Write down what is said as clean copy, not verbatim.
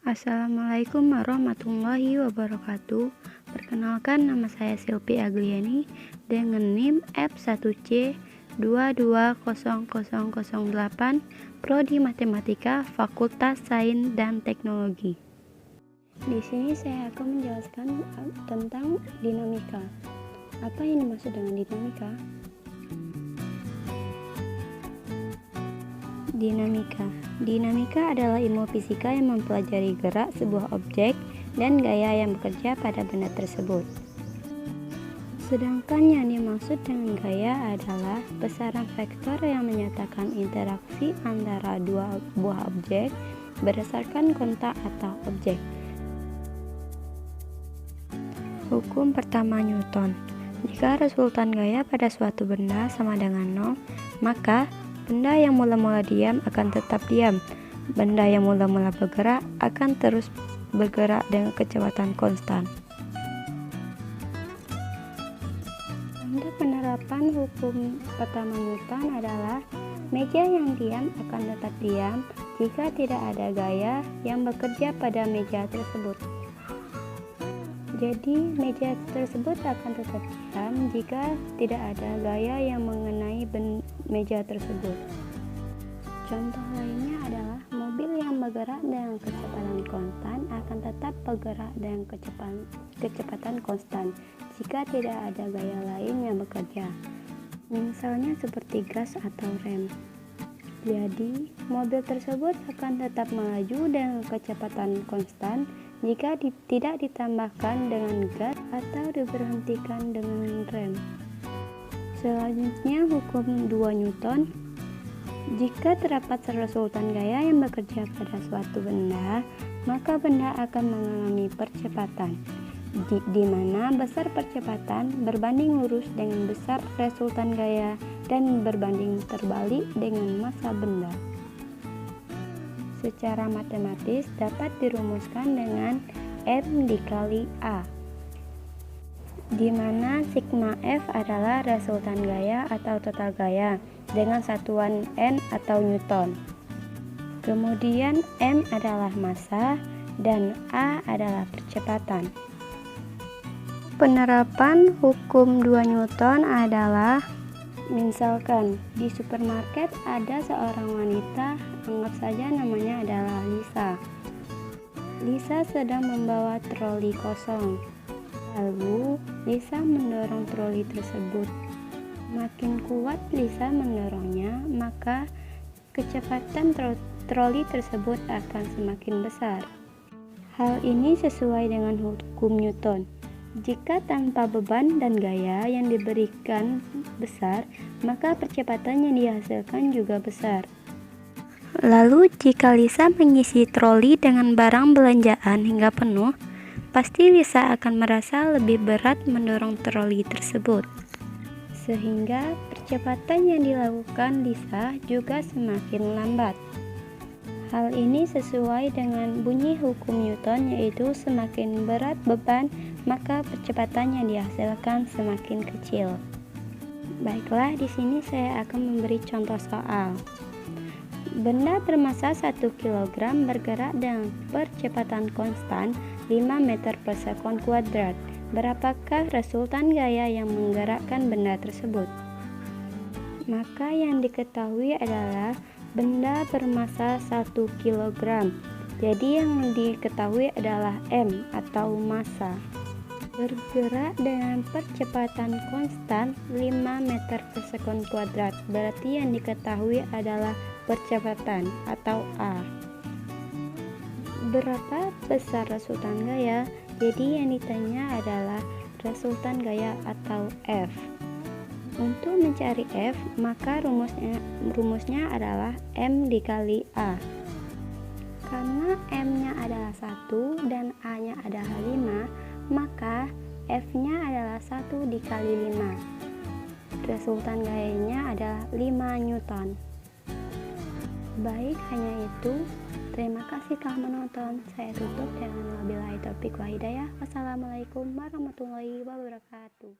Assalamualaikum warahmatullahi wabarakatuh. Perkenalkan, nama saya Silpi Agliani dengan NIM F1C220008, Prodi Matematika, Fakultas Sains dan Teknologi. Di sini saya akan menjelaskan tentang dinamika. Apa yang dimaksud dengan dinamika? Dinamika adalah ilmu fisika yang mempelajari gerak sebuah objek dan gaya yang bekerja pada benda tersebut. Sedangkan yang dimaksud dengan gaya adalah besaran vektor yang menyatakan interaksi antara dua buah objek berdasarkan kontak atau objek. Hukum pertama Newton. Jika resultan gaya pada suatu benda sama dengan 0, maka benda yang mula-mula diam akan tetap diam. Benda yang mula-mula bergerak akan terus bergerak dengan kecepatan konstan. Untuk penerapan hukum pertama Newton adalah meja yang diam akan tetap diam jika tidak ada gaya yang bekerja pada meja tersebut. Jadi, meja tersebut akan tetap diam jika tidak ada gaya yang mengenai meja tersebut. Contoh lainnya adalah mobil yang bergerak dengan kecepatan konstan akan tetap bergerak dengan kecepatan konstan jika tidak ada gaya lain yang bekerja, misalnya seperti gas atau rem. Jadi, mobil tersebut akan tetap melaju dengan kecepatan konstan jika tidak ditambahkan dengan gas atau diberhentikan dengan rem. Selanjutnya, hukum 2 Newton. Jika terdapat resultan gaya yang bekerja pada suatu benda, maka benda akan mengalami percepatan, di mana besar percepatan berbanding lurus dengan besar resultan gaya dan berbanding terbalik dengan massa benda. Secara matematis dapat dirumuskan dengan M dikali A, di mana sigma F adalah resultan gaya atau total gaya dengan satuan N atau Newton. Kemudian M adalah massa dan A adalah percepatan. Penerapan hukum 2 Newton adalah, misalkan di supermarket ada seorang wanita, anggap saja namanya adalah Lisa. Lisa sedang membawa troli kosong. Lalu Lisa mendorong troli tersebut. Makin kuat Lisa mendorongnya, maka kecepatan troli tersebut akan semakin besar. Hal ini sesuai dengan hukum Newton. Jika tanpa beban dan gaya yang diberikan besar, maka percepatan yang dihasilkan juga besar. Lalu jika Lisa mengisi troli dengan barang belanjaan hingga penuh, pasti Lisa akan merasa lebih berat mendorong troli tersebut, sehingga percepatan yang dilakukan Lisa juga semakin lambat. Hal ini sesuai dengan bunyi hukum Newton, yaitu semakin berat beban, maka percepatan yang dihasilkan semakin kecil. Baiklah, di sini saya akan memberi contoh soal. Benda bermassa 1 kg bergerak dengan percepatan konstan 5 meter per sekon kuadrat. Berapakah resultan gaya yang menggerakkan benda tersebut? Maka yang diketahui adalah benda bermassa 1 kg. Jadi yang diketahui adalah M atau massa. Bergerak dengan percepatan konstan 5 meter per sekon kuadrat. Berarti yang diketahui adalah percepatan atau A. Berapa besar resultan gaya? Jadi yang ditanya adalah resultan gaya atau F. Untuk mencari F, maka rumusnya adalah M dikali A. Karena M-nya adalah 1 dan A-nya adalah 5, maka F-nya adalah 1 dikali 5. Resultan gayanya adalah 5 Newton. Baik, hanya itu. Terima kasih telah menonton. Saya tutup dengan wabillahi taufiq wal hidayah. Wassalamualaikum warahmatullahi wabarakatuh.